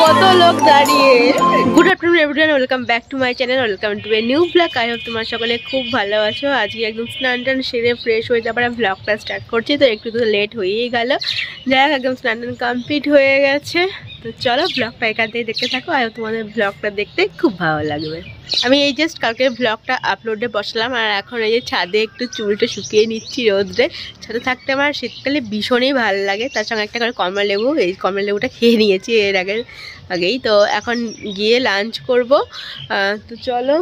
কত লোক দাঁড়িয়ে। Good afternoon everyone, welcome back to my channel, welcome to a new blog. I hope তোমার সকলে খুব ভালো আছো। আজকে একদম স্নান টান সেরে ফ্রেশ হয়ে তারপরে ব্লগটা স্টার্ট করছি, তো একটু তো লেট হয়েই গেল। যাই হোক, একদম স্নান টান কমপ্লিট হয়ে গেছে। তো চলো ব্লগটা এখান থেকে দেখতে থাকো, আর তোমাদের ব্লগটা দেখতে খুব ভালো লাগবে। আমি এই জাস্ট কালকে ব্লগটা আপলোডে বসলাম, আর এখন এই যে ছাদে একটু চুলটা শুকিয়ে নিচ্ছি রোদ্রে। ছাদে থাকতে আমার শীতকালে ভীষণই ভালো লাগে। তার সঙ্গে একটা করে কমলা লেবু, এই কমলা লেবুটা খেয়ে নিয়েছি এর আগেই। তো এখন গিয়ে লাঞ্চ করব। তো চলো,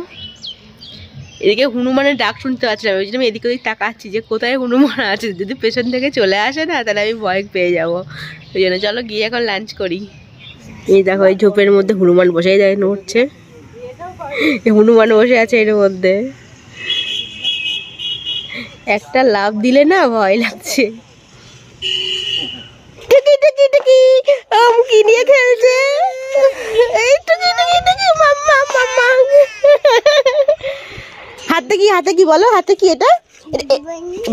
এদিকে হনুমানের ডাক শুনতে পাচ্ছিলাম, ওই জন্য আমি এদিকে ওদিক তাকাচ্ছি যে কোথায় হনুমান আছে। যদি পেছন থেকে চলে আসে না, তাহলে আমি ভয় পেয়ে যাবো। ওই জন্য চলো গিয়ে এখন লাঞ্চ করি। এই দেখো, এই ঝোপের মধ্যে হনুমান বসেই যায়, নড়ছে। হনুমান বসে আছে এর মধ্যে। একটা লাফ দিলে না ভয় লাগছে। কি নিয়ে খেলছে? হাতে কি বলো? হাতে কি? এটা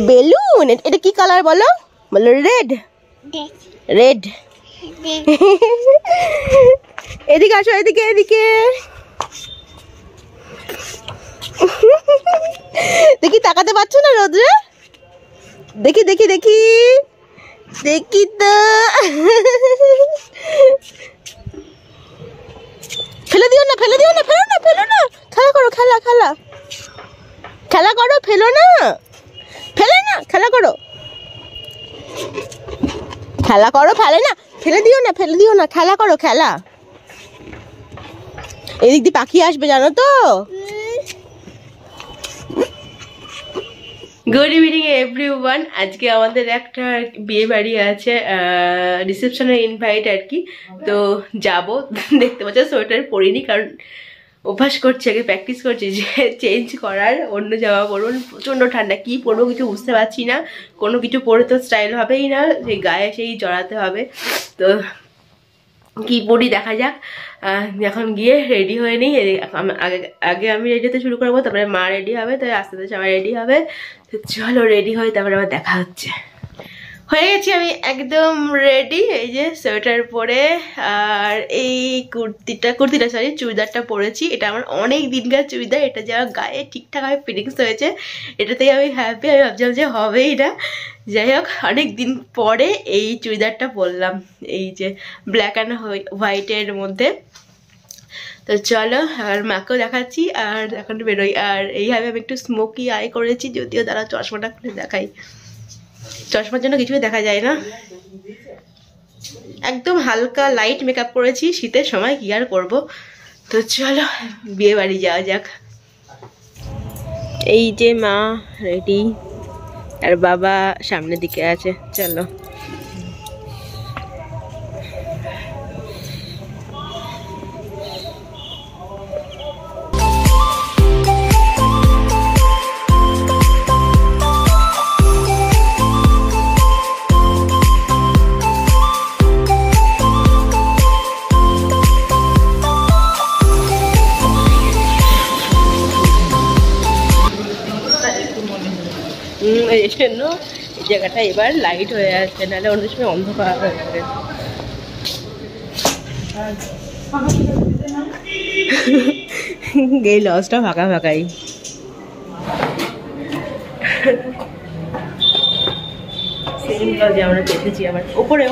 বেলুন। এটা কি কালার বলো? বলো রেড। রেড। এদিকে আসো, এদিকে। দেখি, তাকাতে পারছো না রোদ্রে? দেখি তো। ফেলে দিও না। খেলা করো, খেলা করো। খেলা করো, ফেলে না। ফেলে দিও না, খেলা করো, খেলা। এদিক দিয়ে পাখি আসবে, জানো তো। Good evening everyone. আজকে আমাদের একটা বিয়ে বাড়ি আছে, রিসেপশনের ইনভাইট আর কি। তো যাব, দেখতে পাচ্ছ সোয়েটার পরিনি, কারণ অভ্যাস করছি, আগে প্র্যাকটিস করছি যে চেঞ্জ করার, অন্য জামা পরবো। প্রচণ্ড ঠান্ডা, কি পরবো কিছু বুঝতে পারছি না। কোনো কিছু পরে তো স্টাইল হবেই না, সেই গায়ে সেই জড়াতে হবে। তো কি পরি দেখা যাক। এখন গিয়ে রেডি হয়ে নিই। আগে আমি রেডি হতে শুরু করবো, তারপরে মা রেডি হবে, তাই আস্তে আস্তে সবাই রেডি হবে। তো চলো রেডি হয়ে তারপরে আবার দেখা হচ্ছে। হয়ে গেছি আমি একদম রেডি। এই যে সোয়েটার পরে, আর এই কুর্তিটা সরি চুড়িদারটা পরেছি। এটা আমার অনেক দিনকার চুড়িদার, এটা যা গায়ে ঠিকঠাকভাবে ফিটিংস হয়েছে, এটাতেই আমি হ্যাপি। আমি ভাবছিলাম যে হবেই না। যাই হোক, অনেক দিন পরে এই চুড়িদারটা পরলাম, এই যে ব্ল্যাক অ্যান্ড হোয়াইটের মধ্যে। তো চলো, আর মাকেও দেখাচ্ছি, আর এখন বেরোই। আর এইভাবে আমি একটু স্মোকি আই করেছি, যদিও তারা চশমাটা খুলে দেখাই, চশমার জন্য কিছুই দেখা যায় না। একদম হালকা লাইট মেকআপ করেছি, শীতের সময় কি আর করবো। তো চলো বিয়ে বাড়ি যাওয়া যাক। এই যে মা রেডি, আর বাবা সামনের দিকে আছে। চলো। এই জন্য এই জায়গাটা এবার লাইট হয়ে আসছে, নাহলে অন্য সময় অন্ধকার হয়ে যাবে। এই লজটা ফাঁকাই। সেম লজে আমরা দেখেছি, আবার ওপরে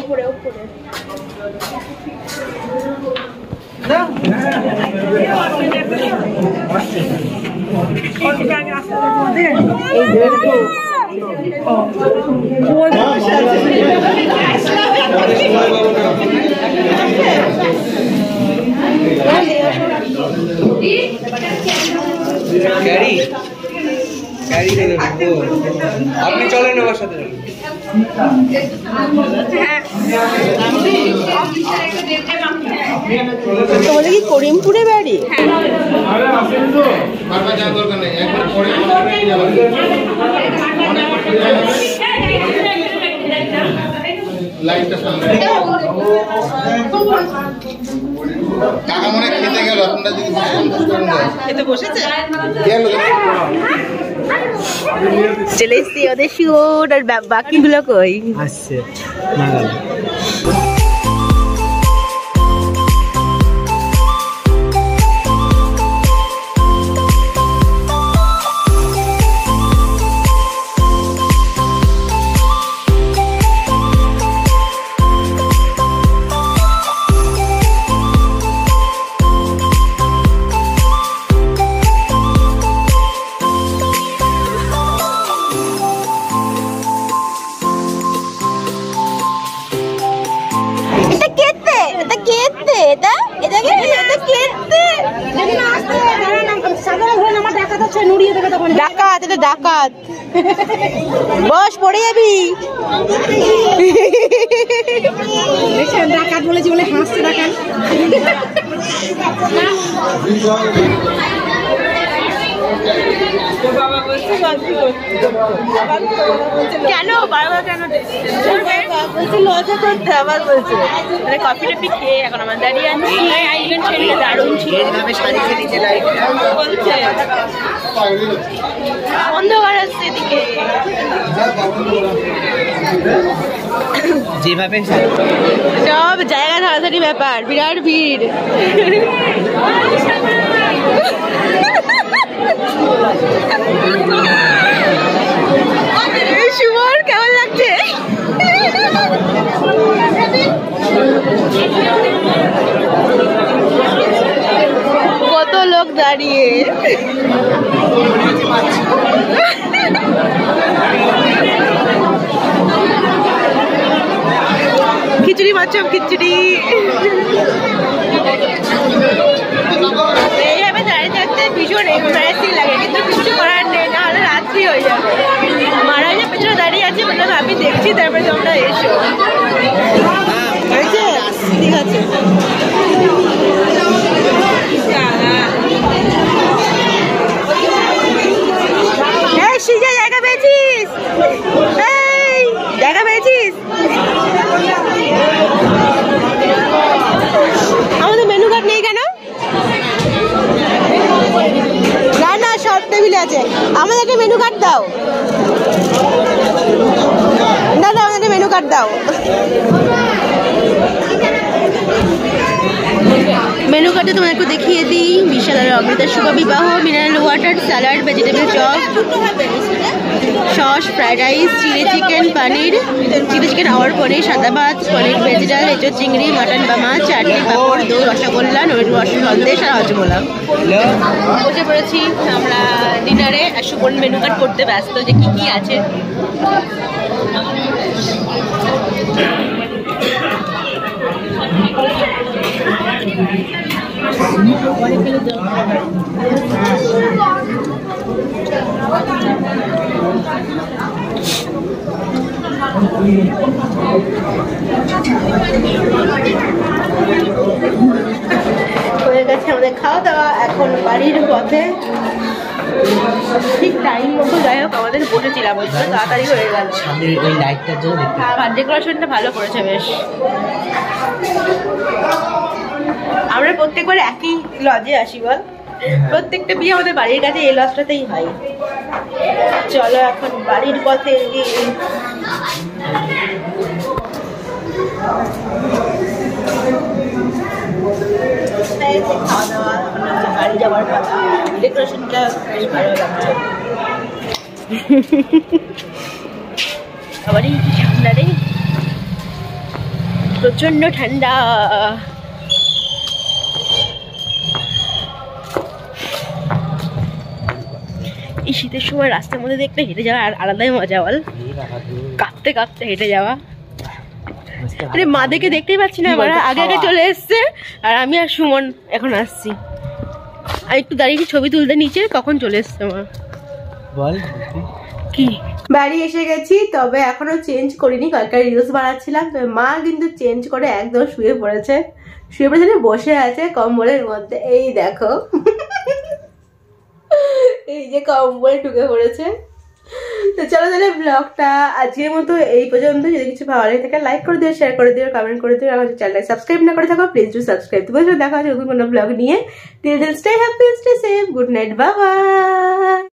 আপনি চলেন আমার সাথে। তোমাদের কি করিমপুরে বাড়ি? কাকা মনে খেতে গেল, আপনারা যদি খেতে বসেছে গেল। চলে এসছি ওদের শুয়োর আর বাকিগুলো কই আসছে নাগাল ডাকাত, এটা ডাকাত। বস, পড়ে যাবি। ডাকাত বলেছি বলে হাসছে ডাকাত। কেন বারবার কেন বলছে লজ্জা করতে আবার বলছে কফি টফি খেয়ে এখন আমার দাঁড়িয়ে আছি। ছেলেটা দারুণ ছিল, বলছে অন্ধকার আসছে এদিকে যেভাবে সব জায়গা ধারাধারি ব্যাপার, বিরাট ভিড়। শুভর কেমন লাগছে? কত লোক দাঁড়িয়ে। খিচুড়ি মাছম খিচুড়ি। এইভাবে দাঁড়িয়ে থাকতে ভীষণ এক্সপ্রেসিভ লাগে, কিন্তু কিছু করার নেই, নাহলে রাত্রি হয়ে যাবে। মারা যে পেছনে দাঁড়িয়ে আছে বললাম আমি দেখছি, তারপরে তোমরা এসো। ঠিক আছে, জায়গা পেয়েছিস, জায়গা পেয়েছিস। আমাদের মেনু কার্ড নেই কেন? না না, সব টেবিলে আছে। আমাদের একটা মেনু কার্ড দাও দাদা, আমাদের একটা মেনু কার্ড দাও। মেনু কার্ডে তোমার একটু দেখিয়ে দিই। বিশাল অমৃতা শুভ বিবাহ, mineral water, salad, vegetable chop, sauce, fried rice, chilli chicken, paneer, chilli chicken or paneer, সাদা ভাত, পনির ভেজ ডাল, এঁচোড় চিংড়ি, মাটন বা মাছ, চাটনি, পাঁপড়, দই, রসগোল্লা, সন্দেশ আর রসগোল্লা। বসে পড়েছি আমরা ডিনারে। আর সুবর্ণ মেনু কার্ড করতে ব্যস্ত যে কি কি আছে। হয়ে গেছে আমাদের খাওয়া দাওয়া, এখন বাড়ির পথে। ঠিক টাইম মতো যাই হোক আমাদের বসেছিলাম, তাড়াতাড়ি হয়ে গেল। ওই লাইটটার জন্য ডেকোরেশনটা ভালো করেছে বেশ। আমরা প্রত্যেকবার একই লজে আসি বল, প্রত্যেকটা বিয়ে আমাদের বাড়ির কাছে এই লজটাতেই হয়। চলো এখন বাড়ির পথে খাওয়া দাওয়া, বাড়ি যাওয়ার কথা। ডেকোরেশনটা বেশ ভালো লাগছে। আবারই ঠান্ডা রে, প্রচন্ড ঠান্ডা। এই শীতের সময় রাস্তার মধ্যে দেখলে হেঁটে যাওয়া আর আলাদাই মজা বল, কাঁপতে কাঁপতে হেঁটে যাওয়া। আরে মাদেরকে দেখতেই পাচ্ছি না, মারা আগে আগে চলে এসছে আর আমি আর সুমন এখন আসছি। আমি একটু দাঁড়িয়ে ছবি তুলতে নিচে, কখন চলে এসছে মা। বল কি বাড়ি এসে গেছি, তবে এখনো চেঞ্জ করিনি, কালকে রিলস বানাচ্ছিলাম। তবে মা কিন্তু চেঞ্জ করে একদম শুয়ে পড়েছে, বসে আছে কম্বলের মধ্যে। এই দেখো, এই যে কম্বলে ঢুকে পড়েছে। তো চলো তাহলে ব্লগটা আজকের মতো এই পর্যন্ত। যদি কিছু ভালো লাগে থাকে লাইক করে দিও, শেয়ার করে দিও, কমেন্ট করে দিও। আমার চ্যানেলটা সাবস্ক্রাইব না করে থাকো প্লিজ ডু সাবস্ক্রাইব। তোমার সাথে দেখা হচ্ছে নতুন কোনো ব্লগ নিয়ে। Till then stay happy, stay safe, good night, bye by.